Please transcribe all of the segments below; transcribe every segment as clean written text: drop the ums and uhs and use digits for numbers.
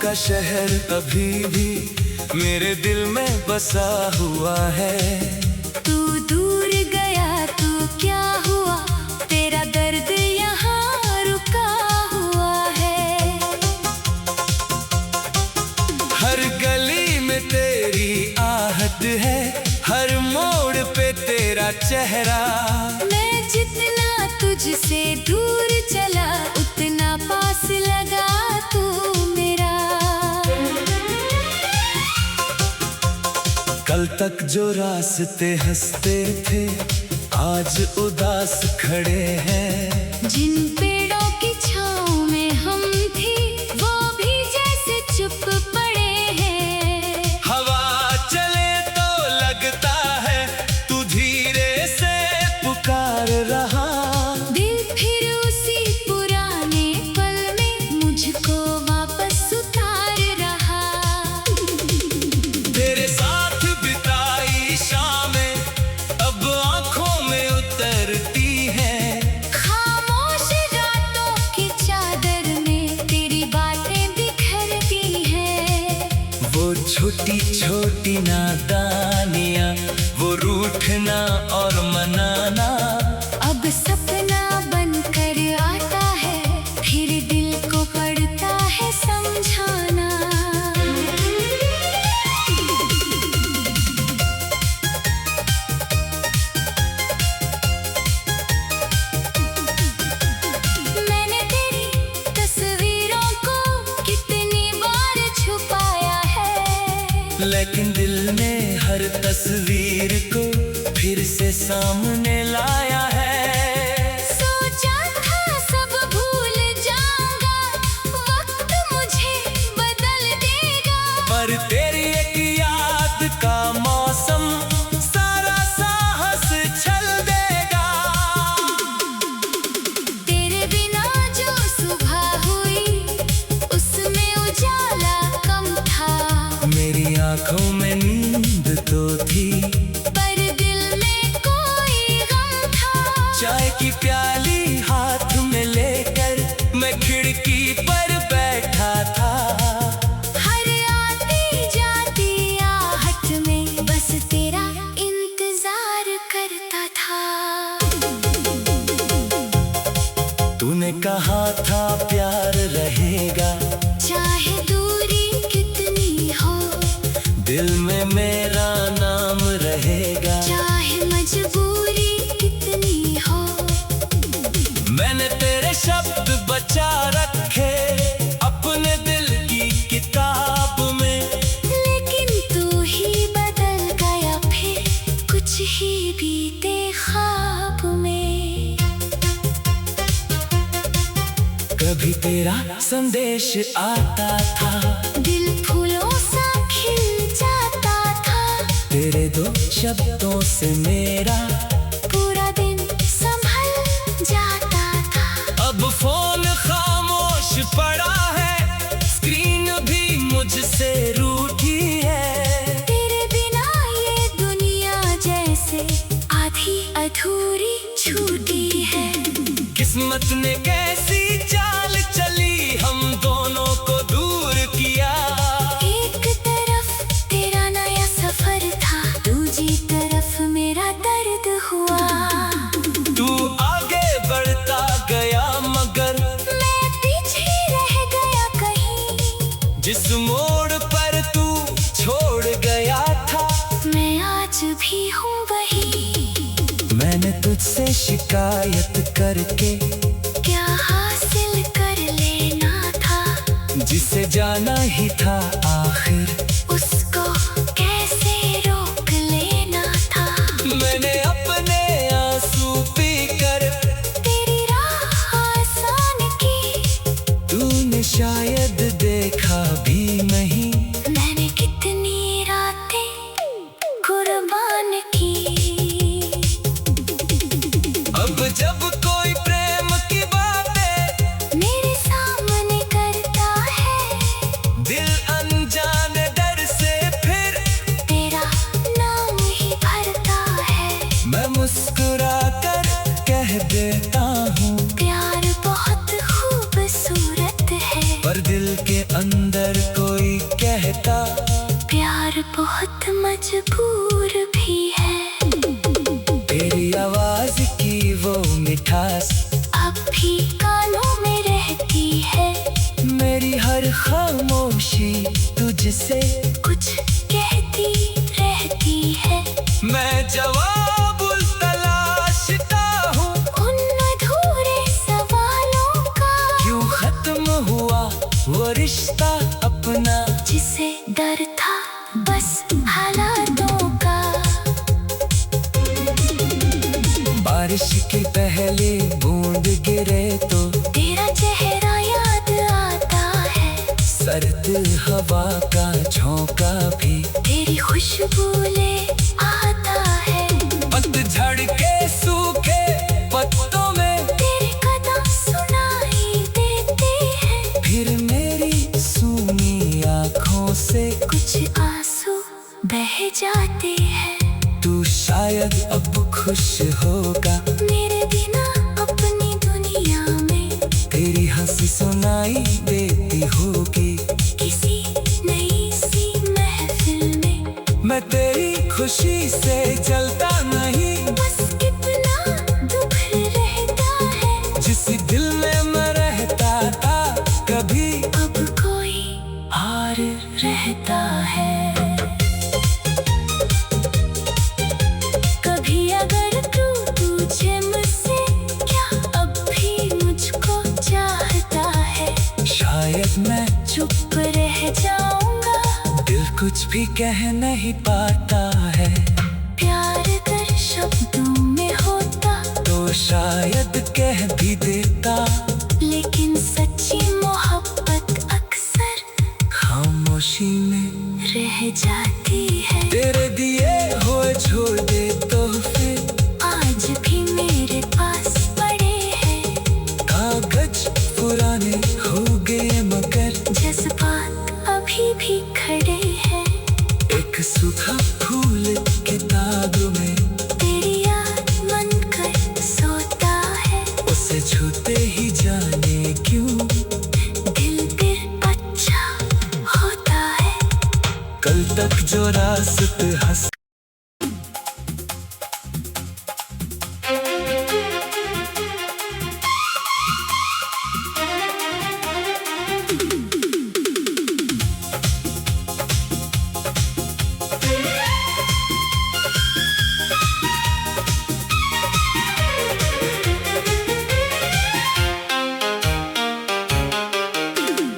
का शहर अभी भी मेरे दिल में बसा हुआ है। तू दूर गया तो क्या हुआ, तेरा दर्द यहाँ रुका हुआ है। हर गली में तेरी आहट है, हर मोड़ पे तेरा चेहरा। मैं जितना तुझसे दूर चला उतना पास लगा तू मेरा। कल तक जो रास्ते हंसते थे आज उदास खड़े हैं। जिन पेड़ों की छाँव में हम थे वो भी जैसे चुप पड़े हैं। हवा चले तो लगता है तू धीरे से पुकार रहा। दिल फिर उसी पुराने पल में मुझको वापस उतार रहा। तेरे साथ बिताई शामें अब आंखों में उतरती हैं। खामोश रातों की चादर में तेरी बातें बिखरती हैं। वो छोटी छोटी नादानियाँ, वो रूठना और मनाना अब सपना बनकर आता है, फिर दिल को पड़ता है समझाना। मैंने तेरी तस्वीरों को कितनी बार छुपाया है, लेकिन दिल ने हर तस्वीर को फिर से सामने लाया है। सोचा था सब भूल जाऊंगा, वक्त मुझे बदल देगा। पर तेरी एक याद का मौसम सारा साहस छल देगा। तेरे बिना जो सुबह हुई उसमें उजाला कम था। मेरी आंखों में नींद तो थी पर दिल में कोई गम था। चाय की प्याली हाथ में लेकर मैं खिड़की पर बैठा था। हर आती जाती आहट में बस तेरा इंतजार करता था। तूने कहा था प्यार रहेगा, चाहे दूरी कितनी हो, दिल में मेरा नाम रहेगा। चाहे मजबूरी कितनी हो, मैंने तेरे शब्द बचा रखे अपने दिल की किताब में। लेकिन तू ही बदल गया फिर कुछ ही बीते ख्वाब में। कभी तेरा संदेश आता था, दिल फूलों सा खिल जाता था। तेरे दो शब्दों से मेरा पूरा दिन संभल जाता था। अब फोन खामोश पड़ा है, स्क्रीन भी मुझसे रूठी है। तेरे बिना ये दुनिया जैसे आधी अधूरी छूटी है। किस्मत ने कैसी चाल चली हम दोनों को दूर किया। एक तरफ तेरा नया सफर था, दूसरी तरफ मेरा दर्द हुआ। तू आगे बढ़ता गया मगर मैं पीछे रह गया कहीं। जिस मोड़ पर तू छोड़ गया था मैं आज भी हूँ वही। मैंने तुझसे शिकायत करके क्या हासिल कर लेना था, जिसे जाना ही था आखिर उसको कैसे रोक लेना था। मैंने अपने आंसू पीकर तेरी राह आसान की, तूने शायद देखा भी नहीं। मैंने कितनी रातें कुर्बान की। अब जब कोई प्रेम की बातें मेरे सामने करता है, दिल अनजान डर से फिर तेरा नाम ही भरता है। मैं मुस्कुरा कर कह देता हूँ प्यार बहुत खूबसूरत है, पर दिल के अंदर को मजबूर भी है। तेरी आवाज की वो मिठास अब भी कानों में रहती है। मेरी हर खामोशी तुझसे कुछ कहती रहती है। मैं जवाब तलाशता हूँ उन अधूरे सवालों का। क्यों खत्म हुआ वो रिश्ता अपना, जिसे डर था बस हालातों का। बारिश की पहली बूंद गिरे तो तेरा चेहरा याद आता है। सर्द हवा का झोंका भी तेरी खुशबू ले आता है। पतझड़ के सूखे पत्तों में तेरे कदम सुनाई देते हैं। फिर मेरी सूनी आँखों से कुछ आंसू बह जाते हैं। तू शायद अब खुश होगा मेरे बिना अपनी दुनिया में। तेरी हंसी सुनाई देती होगी किसी नई सी महफिल में। मैं तेरी खुशी से जलता नहीं, बस कितना दुख रहता है। जिस दिल में मैं रहता था कभी अब कोई हार रहता है। कभी अगर तू पूछे मुझसे क्या अब भी मुझको चाहता है। शायद मैं चुप रह जाऊंगा। दिल कुछ भी कह नहीं पाता है। प्यार अगर शब्दों में होता तो शायद कह भी देता, लेकिन सच्ची मोहब्बत अक्सर खामोशी में रह जाती है। तेरे दिए हुए छोड़ दे तो फिर आज भी मेरे पास पड़े हैं। कागज पुराने हो गए मगर जज्बात अभी भी खड़े हैं। एक सूखा फूल किताब में तेरी याद मन कर सोता है। उसे छूते ही जाने क्यों दिल फिर अच्छा होता है। कल तक जो रास्त हंस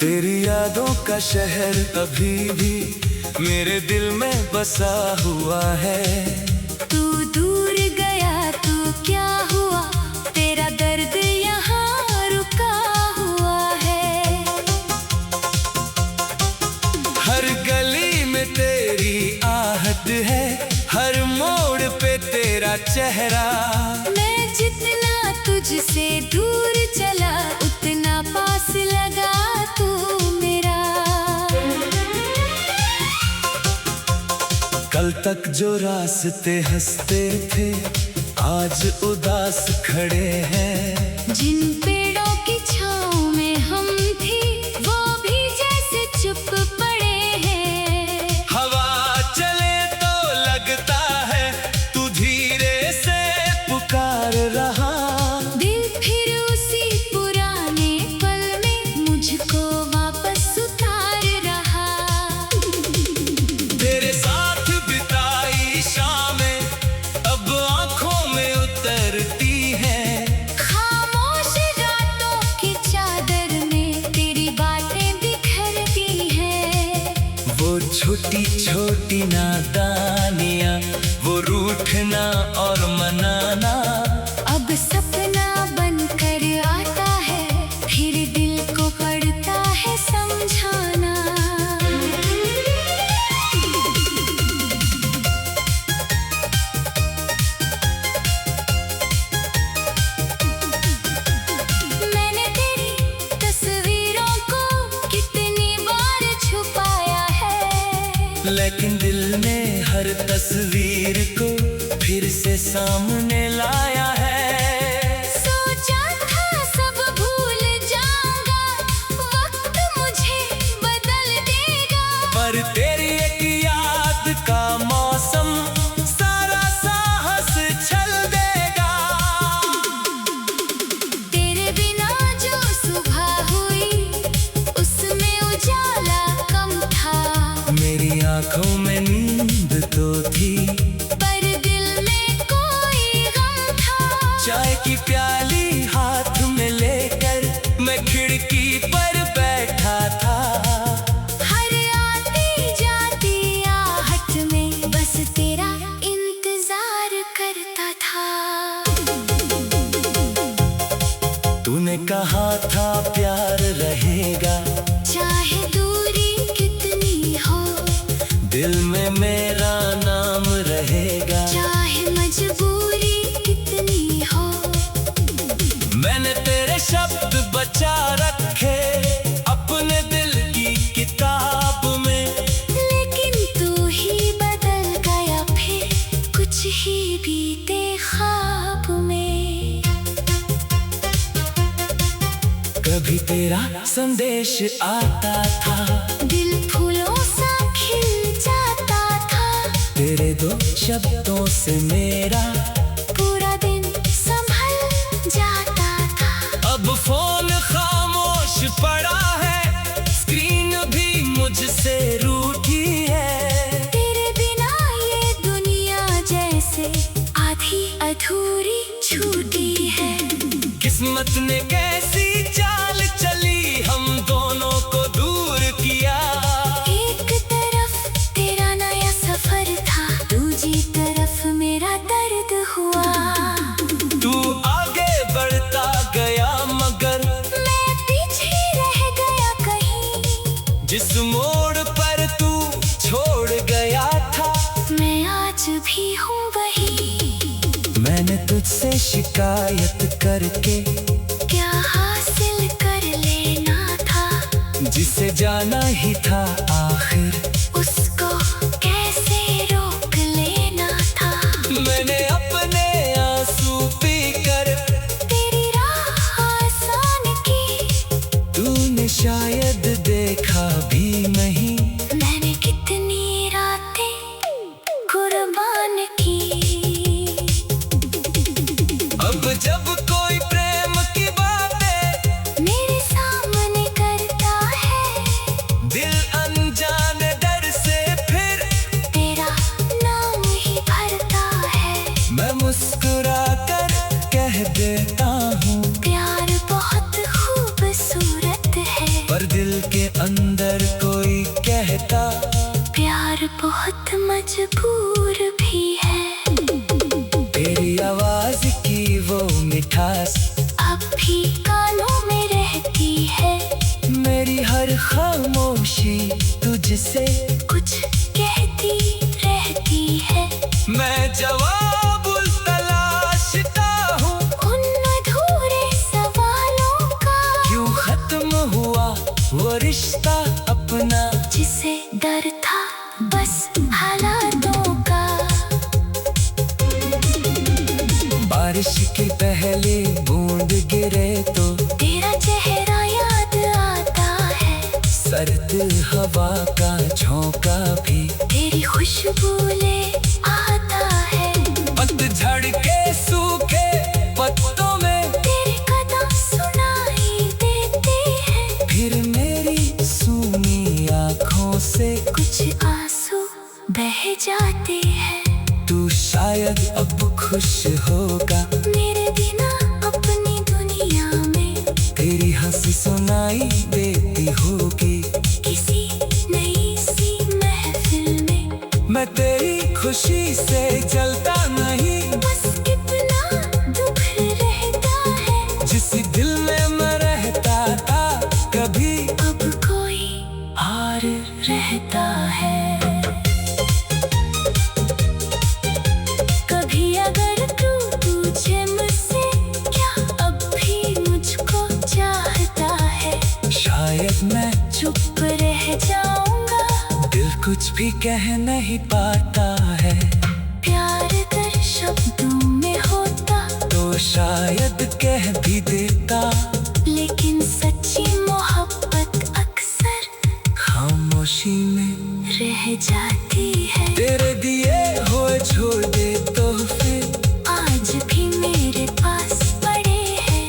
तेरी यादों का शहर अभी भी मेरे दिल में बसा हुआ है। तू दूर गया तो क्या हुआ, तेरा दर्द यहाँ रुका हुआ है। हर गली में तेरी आहट है, हर मोड़ पे तेरा चेहरा। मैं जितना तुझसे दूर चला उतना पास लगा तू मेरा। कल तक जो रास्ते हंसते थे आज उदास खड़े हैं। जिन पेड़ों की छाँव में हम थे वो भी जैसे चुप पड़े हैं। हवा चले तो लगता है तू धीरे से पुकार रहा। दिल फिर उसी पुराने पल में मुझको वापस उतार रहा। तेरे साथ बिताई शामें अब आंखों में उतरती हैं। खामोश रातों की चादर में तेरी बातें बिखरती हैं। वो छोटी छोटी नादानियाँ, वो रूठना और मनाना। अब सपना बनकर आता है फिर दिल को पड़ता है समझाना। मैंने तेरी तस्वीरों को कितनी बार छुपाया है। लेकिन दिल ने हर तस्वीर को फिर से सामने लाया है। सोचा था सब भूल जाऊंगा, वक्त मुझे बदल देगा। पर तेरी एक याद का मौसम तूने कहा था प्यार रहेगा, चाहे दूरी कितनी हो, दिल में मेरा नाम रहेगा, चाहे मजबूरी कितनी हो। मैंने तेरे शब्द बचा रखे अपने दिल की किताब में, लेकिन तू ही बदल गया फिर कुछ ही बीते ख्वाब में। कभी तेरा संदेश आता था, दिल फूलों सा खिल जाता था, तेरे दो शब्दों से मेरा पूरा दिन संभल जाता था। अब फोन खामोश पड़ा है, स्क्रीन भी मुझसे रूठी है, तेरे बिना ये दुनिया जैसे आधी अधूरी छूटी है। किस्मत ने कैसी चाल चली, हम दोनों को दूर किया। एक तरफ तेरा नया सफर था, दूसरी तरफ मेरा दर्द हुआ। तू आगे बढ़ता गया मगर मैं पीछे रह गया कहीं, जिस मोड़ पर तू छोड़ गया था, मैं आज भी हूँ वही। मैंने तुझसे शिकायत करके क्या हासिल कर लेना था, जिसे जाना ही था आखिर उसको कैसे रोक लेना था। मैंने अपने आंसू पीकर तेरी राह आसान की, तूने शायद देखा भी नहीं, मैंने कितनी रातें कुर्बान की। अब जब कोई प्रेम की बातें मेरे सामने करता है, दिल अनजाने डर से फिर तेरा नाम ही भरता है। मैं मुस्कुरा कर कह देता हूँ, प्यार बहुत खूबसूरत है, पर दिल के अंदर कोई कहता प्यार बहुत मजबूर भी है। तेरी आवाज की वो मिठास अब भी कानों में रहती है, मेरी हर खामोशी तुझसे कुछ कहती रहती है। मैं जवाब तलाशता हूँ, उन अधूरे सवालों का, क्यों खत्म हुआ वो रिश्ता अपना, जिसे डर था बस हालातों का। बारिश की पहली बूंद गिरे तो तेरा चेहरा याद आता है, सर्द हवा का झोंका भी तेरी खुशबू ले आता है। पतझड़ के सूखे पत्तों में तेरे कदम सुनाई देते हैं, फिर मेरी सूनी आँखों से कुछ आंसू बह जाते हैं। तू शायद अब खुश होगा मेरे बिना अपनी दुनिया में, तेरी हंसी सुनाई देती होगी किसी नई सी महफिल में। मैं तेरी खुशी से जलता नहीं, बस कितना दुख रहता है, जिस दिल में मैं रहता था कभी अब कोई हार रहता है। कभी अगर तू पूछे मुझसे क्या अब भी मुझको चाहता है, शायद मैं चुप रह जाऊंगा। दिल कुछ भी कह नहीं पाता है, प्यार अगर शब्दों में होता तो शायद कह भी देता, लेकिन सच्ची मोहब्बत अक्सर खामोशी में रह जाती है। तेरे दिए हुए छोड़ दे तो फिर आज भी मेरे पास पड़े हैं,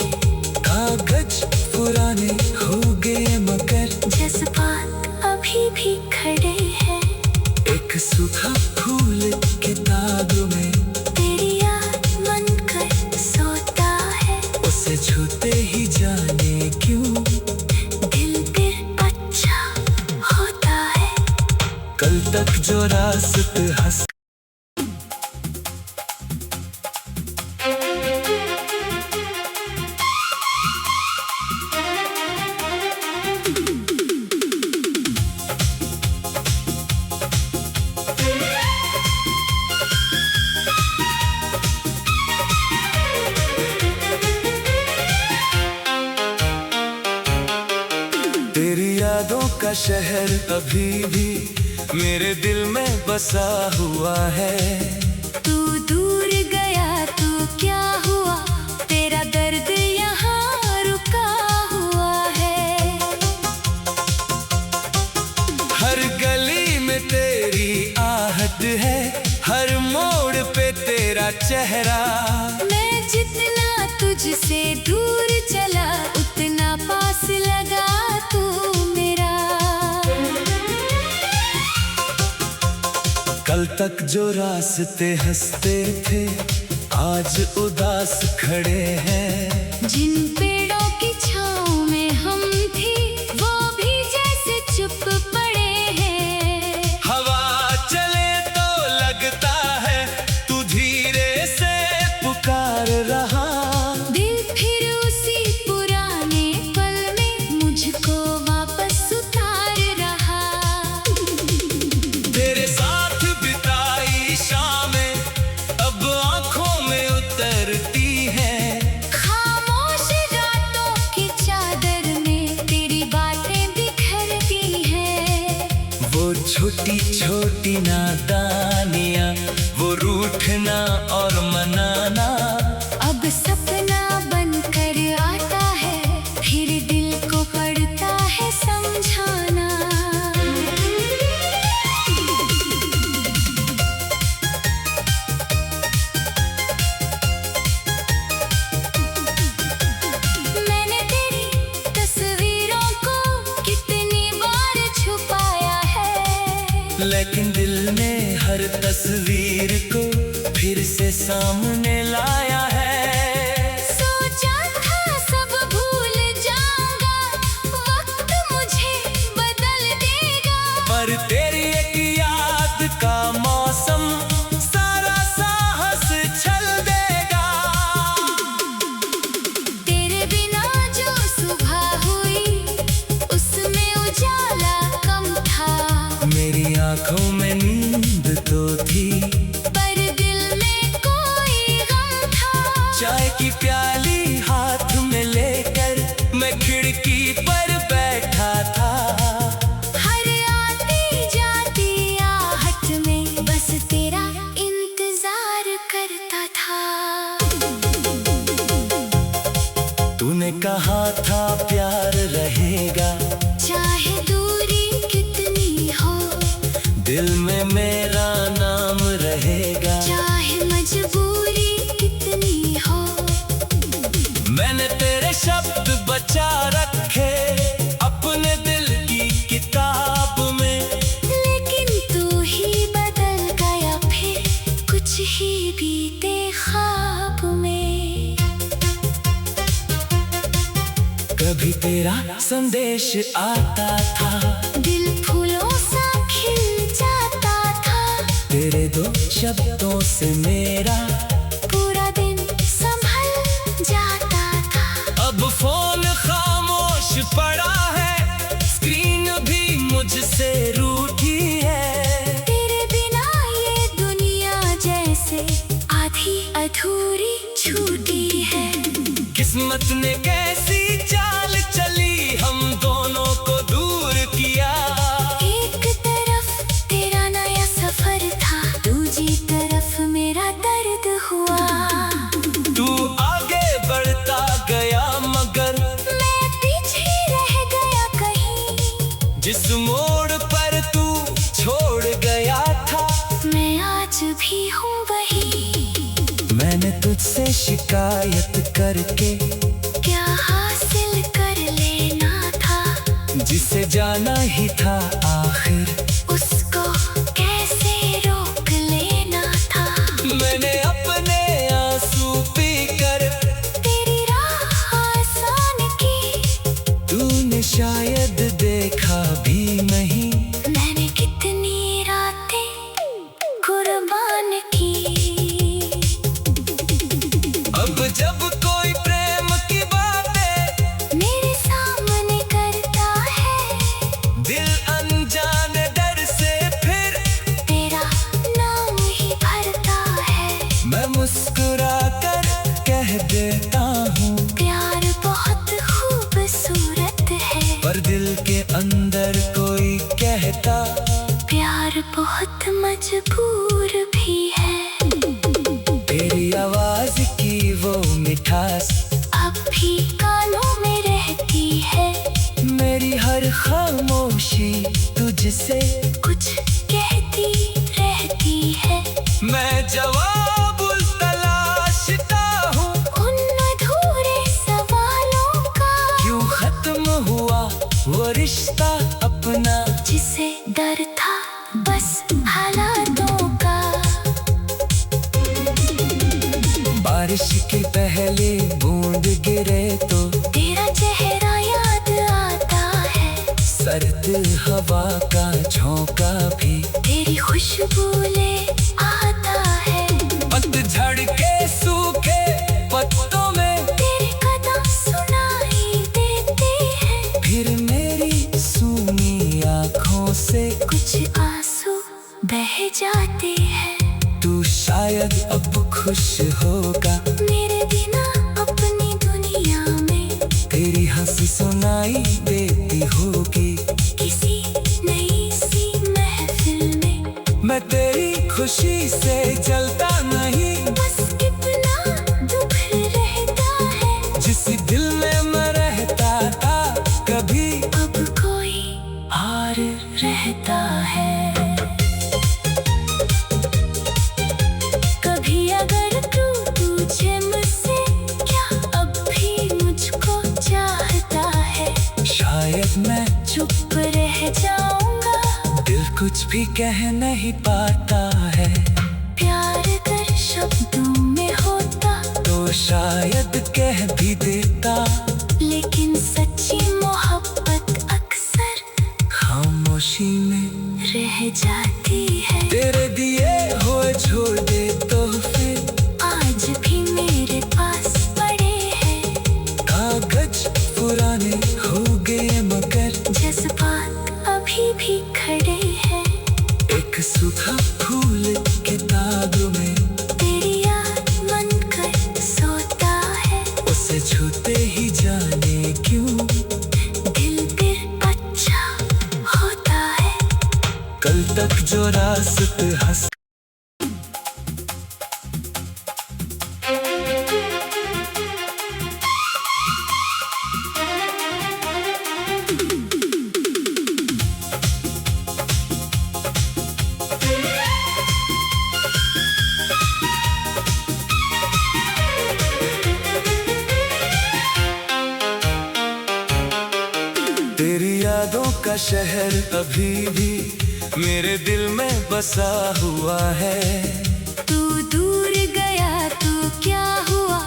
कागज पुराने हो गए मगर जज्बात अभी भी खड़े हैं। एक सूखा फूल का शहर अभी भी मेरे दिल में बसा हुआ है। तू दूर गया तो क्या हुआ, तेरा दर्द यहाँ रुका हुआ है। हर गली में तेरी आहट है, हर मोड़ पे तेरा चेहरा। मैं जितना तुझसे दूर चला उतना पास लगा तू मेरा। कल तक जो रास्ते हंसते थे आज उदास खड़े हैं। जिन पेड़ों की छाँव में हम थे वो भी जैसे चुप पड़े हैं। हवा चले तो लगता है तू धीरे से पुकार रहा। दिल फिर उसी पुराने पल में मुझको वापस उतार रहा। तेरे साथ बिताई शामें अब आंखों में उतरती हैं। खामोश रातों की चादर में तेरी बातें बिखरती हैं। वो छोटी छोटी नादानियाँ, वो रूठना और मनाना। अब सपना बनकर आता है फिर दिल को पड़ता है समझाना। मैंने तेरी तस्वीरों को कितनी बार छुपाया है, लेकिन दिल ने हर तस्वीर को फिर से सामने लाया है। सोचा था सब भूल जाऊंगा, वक्त मुझे बदल देगा। पर तेरी एक याद का मौसम सारा साहस छल देगा। तेरे बिना जो सुबह हुई उसमें उजाला कम था। मेरी आंखों में नींद तो थी पर दिल में कोई गम था। चाय की प्याली हाथ में लेकर मैं खिड़की पर बैठा था। हर आती जाती आहट में बस तेरा इंतजार करता था। तूने कहा था प्यार रहेगा, चाहे दूरी कितनी हो, दिल में मेरा नाम रहेगा। चाहे मजबूरी कितनी हो, मैंने तेरे शब्द बचा रखे अपने दिल की किताब में। लेकिन तू ही बदल गया फिर कुछ ही बीते ख्वाब में। कभी तेरा संदेश आता था, दिल फूलों सा खिल जाता था। तेरे दो शब्दों से मेरा पूरा दिन संभल जाता था। अब फोन खामोश पड़ा है, स्क्रीन भी मुझसे रूठी है। तेरे बिना ये दुनिया जैसे आधी अधूरी छूटी है। किस्मत ने कैसी चाल चली हम दोनों को दूर किया। एक तरफ तेरा नया सफर था, दूजी तरफ मेरा दर्द हुआ। तू आगे बढ़ता गया मगर मैं पीछे रह गया कहीं। जिस मोड़ पर तू छोड़ गया था मैं आज भी हूँ वही। मैंने तुझसे शिकायत करके क्या हासिल कर लेना था, जिसे जाना ही था आखिर उसको कैसे रोक लेना था। मैंने अपने आंसू पीकर तेरी राह आसान की, तूने शायद देखा भी नहीं। मैंने कितनी रातें कुर्बान की। अब जब कोई प्रेम की बातें मेरे सामने करता है, दिल अनजान डर से फिर तेरा नाम ही भरता है। मैं मुस्कुरा कर कह देता हूँ प्यार बहुत खूबसूरत है, पर दिल के अंदर को बहुत मजबूर भी है। तेरी आवाज की वो मिठास अब भी कानों में रहती है। मेरी हर खामोशी तुझसे कुछ कहती रहती है। मैं जवाब तलाशता हूँ उन अधूरे सवालों का। क्यों खत्म हुआ वो रिश्ता अपना, जिसे डर था बस हालातों का। बारिश की पहली बूंद गिरे तो तेरा चेहरा याद आता है। सर्द हवा का झोंका भी तेरी खुशबू ले आता है। पतझड़ के सूखे पत्तों में तेरे कदम सुनाई देते हैं। फिर मेरी सूनी आँखों से कुछ आंसू बह जाते हैं। तू शायद अब खुश होगा मेरे बिना अपनी दुनिया में। तेरी हंसी सुनाई देती होगी किसी नई सी महफिल में। मैं तेरी खुशी से जलता नहीं, बस इतना दुख रहता है। जिस दिल में मैं रहता था कभी अब कोई हार रहता है। कभी अगर तू पूछे मुझसे क्या अब भी मुझको चाहता है, शायद मैं चुप रह जाऊंगा। दिल कुछ भी कह नहीं पाता है। प्यार अगर शब्दों में होता तो शायद कह भी देता, लेकिन सच्ची मोहब्बत अक्सर खामोशी में रह जाती है। तेरे दिए हुए छोड़ दे तो फिर आज भी मेरे पास पड़े हैं। कागज पुराने हो गए मगर जज्बात अभी भी खड़े हैं। एक सूखा फूल किताब में तेरी याद मन कर सोता है। उसे छूते ही जाने क्यों दिल फिर अच्छा होता है। कल तक जो रास्ते हंस तेरी यादों का शहर अभी भी मेरे दिल में बसा हुआ है। तू दूर गया तो क्या हुआ,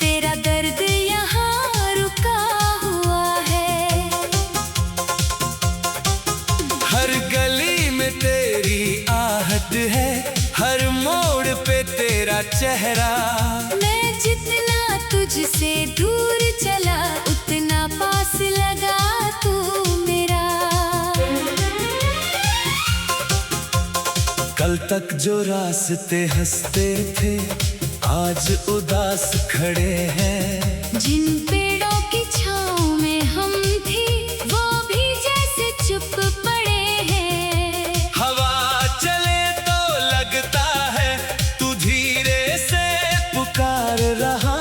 तेरा दर्द यहाँ रुका हुआ है। हर गली में तेरी आहट है, हर मोड़ पे तेरा चेहरा। मैं जितना तुझसे दूर चला उतना पास लगा तू मेरा। कल तक जो रास्ते हंसते थे आज उदास खड़े हैं। जिन पेड़ों की छाँव में हम थे वो भी जैसे चुप पड़े हैं। हवा चले तो लगता है तू धीरे से पुकार रहा।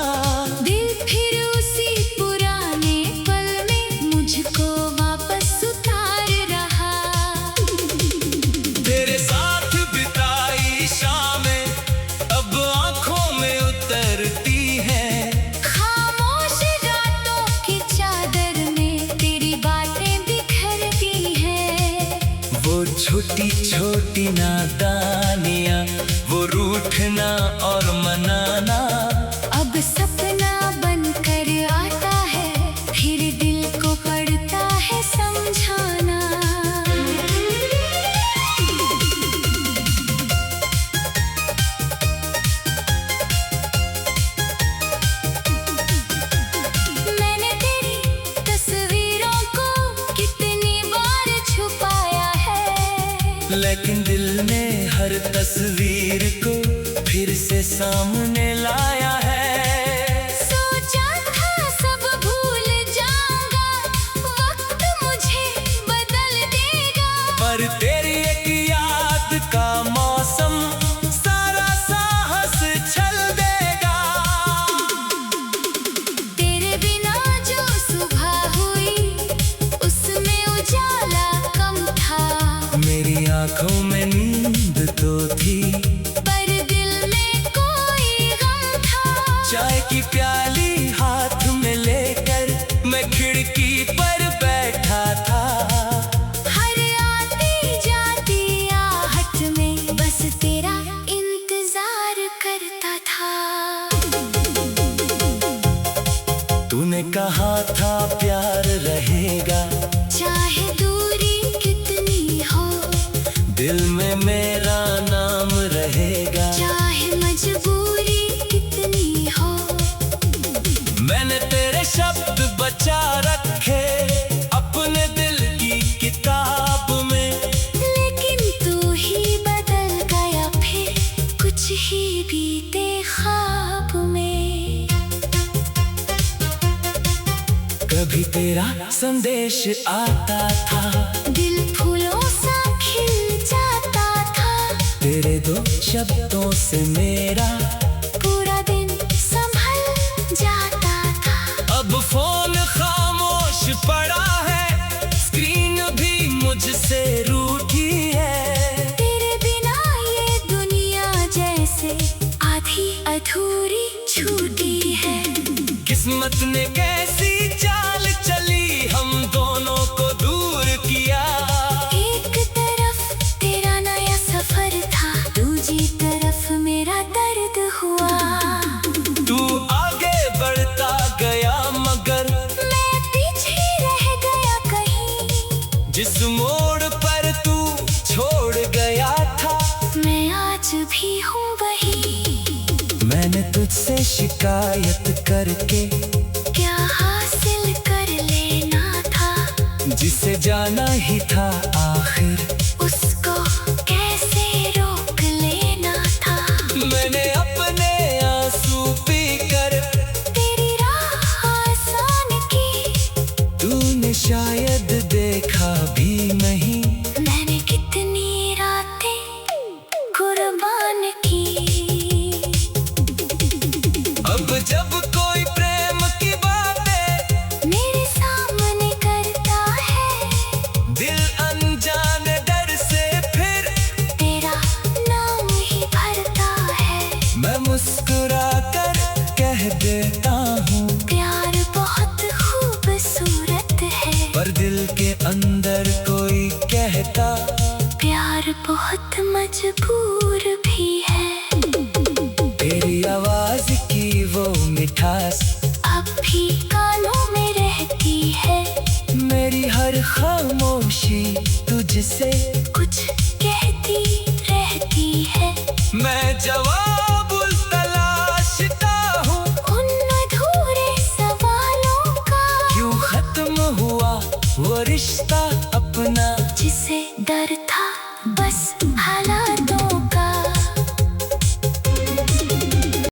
दिल फिर उसी पुराने पल में मुझको वापस उतार रहा। तेरे साथ बिताई शामें अब आंखों में उतरती हैं। खामोश रातों की चादर में तेरी बातें बिखरती हैं। वो छोटी छोटी नादानियाँ, वो रूठना और मनाना। अब सपना बनकर आता है, फिर दिल को पड़ता है समझाना। मैंने तेरी तस्वीरों को कितनी बार छुपाया है, लेकिन दिल ने हर तस्वीर को फिर से सामने लाया है। सोचा था सब भूल जाऊंगा, वक्त मुझे बदल देगा। पर तेरी एक याद चाय की प्याली हाथ में लेकर मैं खिड़की पर बैठा था। हर आती जाती आहट में बस तेरा इंतजार करता था। तूने कहा था प्यार रहेगा, चाहे दूरी कितनी हो, दिल में मेरा नाम रहेगा। चाहे मजबूरी कितनी हो, मैंने तेरे शब्द बचा रखे अपने दिल की किताब में। लेकिन तू ही बदल गया फिर कुछ ही बीते ख्वाब में। कभी तेरा संदेश आता था, दिल फूलों सा खिल जाता था। तेरे दो शब्दों से मेरा पूरा दिन संभल जाता था। अब फोन खामोश पड़ा है, स्क्रीन भी मुझसे रूठी है। तेरे बिना ये दुनिया जैसे आधी अधूरी छूटी है। किस्मत ने कैसी चाल चली, हम दोनों को दूर किया। एक तरफ तेरा नया सफर था, दूसरी तरफ मेरा दर्द हुआ। तू आगे बढ़ता गया मगर मैं पीछे रह गया कहीं। जिस मोड़ पर तू छोड़ गया था, मैं आज भी हूँ वही। मैंने तुझसे शिकायत करके क्या हासिल कर लेना था, जिसे जाना ही था आखिर उसको कैसे रोक लेना था। मैंने अपने आंसू पीकर तेरी राह आसान की, तूने शायद देखा भी नहीं। मैंने कितनी रातें कुर्बान की। अब जब कोई प्रेम की बातें मेरे सामने करता है, दिल अनजाने डर से फिर तेरा नाम ही भरता है। मैं मुस्कुरा कर कह देता हूँ, प्यार बहुत खूबसूरत है, पर दिल के अंदर कोई कहता प्यार बहुत मजबूर भी है। तेरी आवाज की वो मिठास अब भी कानों में रहती है। मेरी हर खामोशी तुझसे